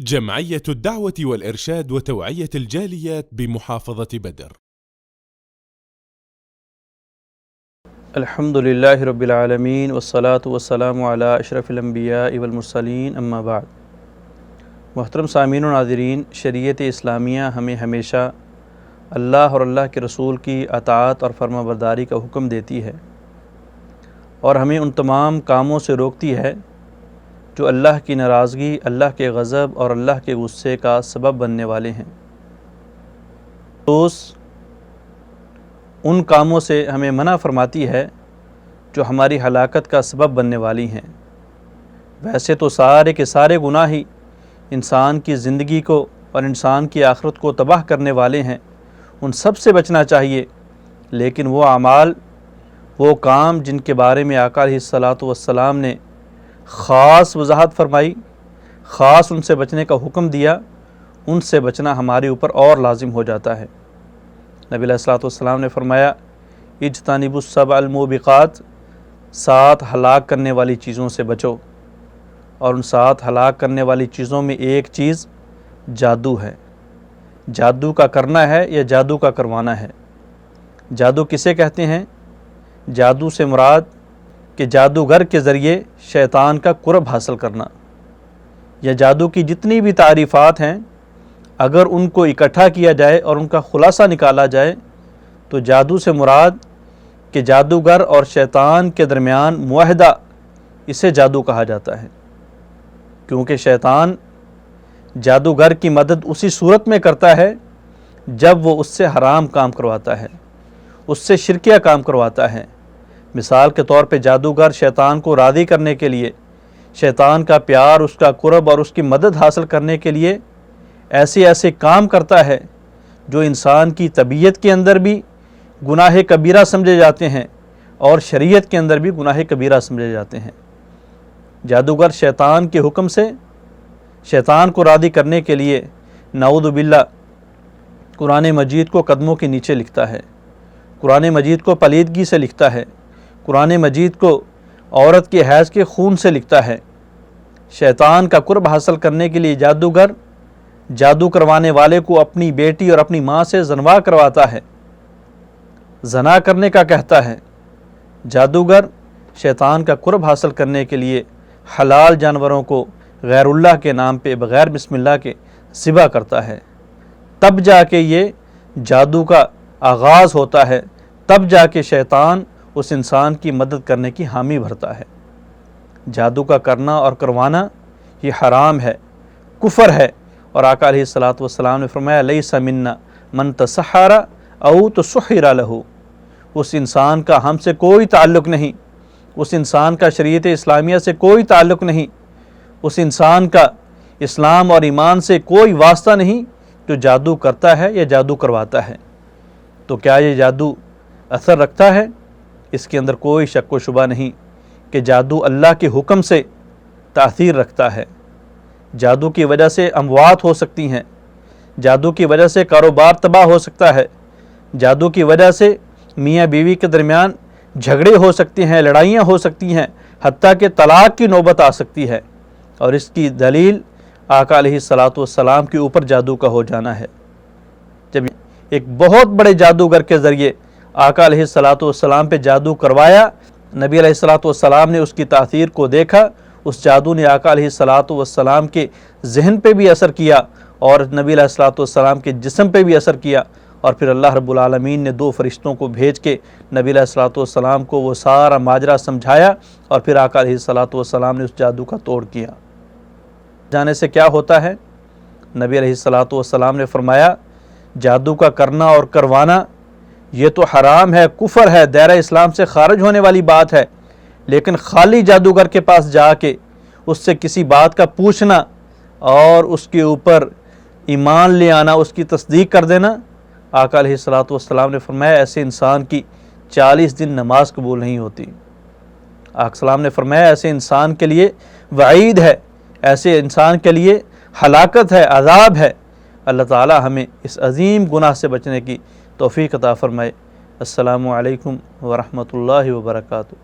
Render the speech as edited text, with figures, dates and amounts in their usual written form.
جمعية الدعوة والإرشاد وتوعية الجاليات بمحافظة بدر. الحمد للہ رب العالمین والصلاة والسلام علی اشرف الانبیاء والمرسلین اما بعد۔ محترم سامعین و ناظرین، شریعت اسلامیہ ہمیں ہمیشہ اللہ اور اللہ کے رسول کی اطاعت اور فرما برداری کا حکم دیتی ہے، اور ہمیں ان تمام کاموں سے روکتی ہے جو اللہ کی ناراضگی، اللہ کے غضب اور اللہ کے غصے کا سبب بننے والے ہیں۔ ان کاموں سے ہمیں منع فرماتی ہے جو ہماری ہلاکت کا سبب بننے والی ہیں۔ ویسے تو سارے کے سارے گناہ ہی انسان کی زندگی کو اور انسان کی آخرت کو تباہ کرنے والے ہیں، ان سب سے بچنا چاہیے، لیکن وہ اعمال، وہ کام جن کے بارے میں آقا علیہ الصلاۃ والسلام نے خاص وضاحت فرمائی، خاص ان سے بچنے کا حکم دیا، ان سے بچنا ہمارے اوپر اور لازم ہو جاتا ہے۔ نبی علیہ الصلاۃ والسلام نے فرمایا، اجتنبوا السبع الموبقات، 7 ہلاک کرنے والی چیزوں سے بچو، اور ان 7 ہلاک کرنے والی چیزوں میں ایک چیز جادو ہے۔ جادو کا کرنا ہے یا جادو کا کروانا ہے؟ جادو کسے کہتے ہیں؟ جادو سے مراد کہ جادوگر کے ذریعے شیطان کا قرب حاصل کرنا، یا جادو کی جتنی بھی تعریفات ہیں اگر ان کو اکٹھا کیا جائے اور ان کا خلاصہ نکالا جائے تو جادو سے مراد کہ جادوگر اور شیطان کے درمیان معاہدہ، اسے جادو کہا جاتا ہے، کیونکہ شیطان جادوگر کی مدد اسی صورت میں کرتا ہے جب وہ اس سے حرام کام کرواتا ہے، اس سے شرکیہ کام کرواتا ہے۔ مثال کے طور پہ جادوگر شیطان کو راضی کرنے کے لیے، شیطان کا پیار، اس کا قرب اور اس کی مدد حاصل کرنے کے لیے ایسے کام کرتا ہے جو انسان کی طبیعت کے اندر بھی گناہ کبیرہ سمجھے جاتے ہیں اور شریعت کے اندر بھی گناہ کبیرہ سمجھے جاتے ہیں۔ جادوگر شیطان کے حکم سے شیطان کو راضی کرنے کے لیے نعوذ باللہ قرآن مجید کو قدموں کے نیچے لکھتا ہے، قرآن مجید کو پلیدگی سے لکھتا ہے، قرآن مجید کو عورت کے حیض کے خون سے لکھتا ہے۔ شیطان کا قرب حاصل کرنے کے لیے جادوگر جادو کروانے والے کو اپنی بیٹی اور اپنی ماں سے زنوا کرواتا ہے، زنا کرنے کا کہتا ہے۔ جادوگر شیطان کا قرب حاصل کرنے کے لیے حلال جانوروں کو غیر اللہ کے نام پہ بغیر بسم اللہ کے ذبح کرتا ہے، تب جا کے یہ جادو کا آغاز ہوتا ہے، تب جا کے شیطان اس انسان کی مدد کرنے کی حامی بھرتا ہے۔ جادو کا کرنا اور کروانا یہ حرام ہے، کفر ہے، اور آقا علیہ الصلاۃ والسلام نے فرمایا، لیس منا من تسحر او تسحر لہ، اس انسان کا ہم سے کوئی تعلق نہیں، اس انسان کا شریعت اسلامیہ سے کوئی تعلق نہیں، اس انسان کا اسلام اور ایمان سے کوئی واسطہ نہیں جو جادو کرتا ہے یا جادو کرواتا ہے۔ تو کیا یہ جادو اثر رکھتا ہے؟ اس کے اندر کوئی شک و شبہ نہیں کہ جادو اللہ کے حکم سے تاثیر رکھتا ہے۔ جادو کی وجہ سے اموات ہو سکتی ہیں، جادو کی وجہ سے کاروبار تباہ ہو سکتا ہے، جادو کی وجہ سے میاں بیوی کے درمیان جھگڑے ہو سکتے ہیں، لڑائیاں ہو سکتی ہیں، حتیٰ کہ طلاق کی نوبت آ سکتی ہے، اور اس کی دلیل آقا علیہ الصلاۃ والسلام کے اوپر جادو کا ہو جانا ہے۔ جب ایک بہت بڑے جادوگر کے ذریعے آقا علیہ الصلاۃ والسلام پہ جادو کروایا، نبی علیہ الصلاۃ والسلام نے اس کی تاثیر کو دیکھا، اس جادو نے آقا علیہ الصلاۃ والسلام کے ذہن پہ بھی اثر کیا اور نبی علیہ الصلاۃ والسلام کے جسم پہ بھی اثر کیا، اور پھر اللہ رب العالمین نے 2 فرشتوں کو بھیج کے نبی علیہ الصلاۃ والسلام کو وہ سارا ماجرا سمجھایا، اور پھر آقا علیہ الصلاۃ والسلام نے اس جادو کا توڑ کیا۔ جانے سے کیا ہوتا ہے؟ نبی علیہ الصلاۃ والسلام نے فرمایا، جادو کا کرنا اور کروانا یہ تو حرام ہے، کفر ہے، دائرہ اسلام سے خارج ہونے والی بات ہے، لیکن خالی جادوگر کے پاس جا کے اس سے کسی بات کا پوچھنا اور اس کے اوپر ایمان لے آنا، اس کی تصدیق کر دینا، آقا علیہ الصلاۃ والسلام نے فرمایا ایسے انسان کی 40 دن نماز قبول نہیں ہوتی۔ آقا السلام نے فرمایا ایسے انسان کے لیے وعید ہے، ایسے انسان کے لیے ہلاکت ہے، عذاب ہے۔ اللہ تعالی ہمیں اس عظیم گناہ سے بچنے کی توفیق عطا فرمائے۔ السلام علیکم ورحمۃ اللہ وبرکاتہ۔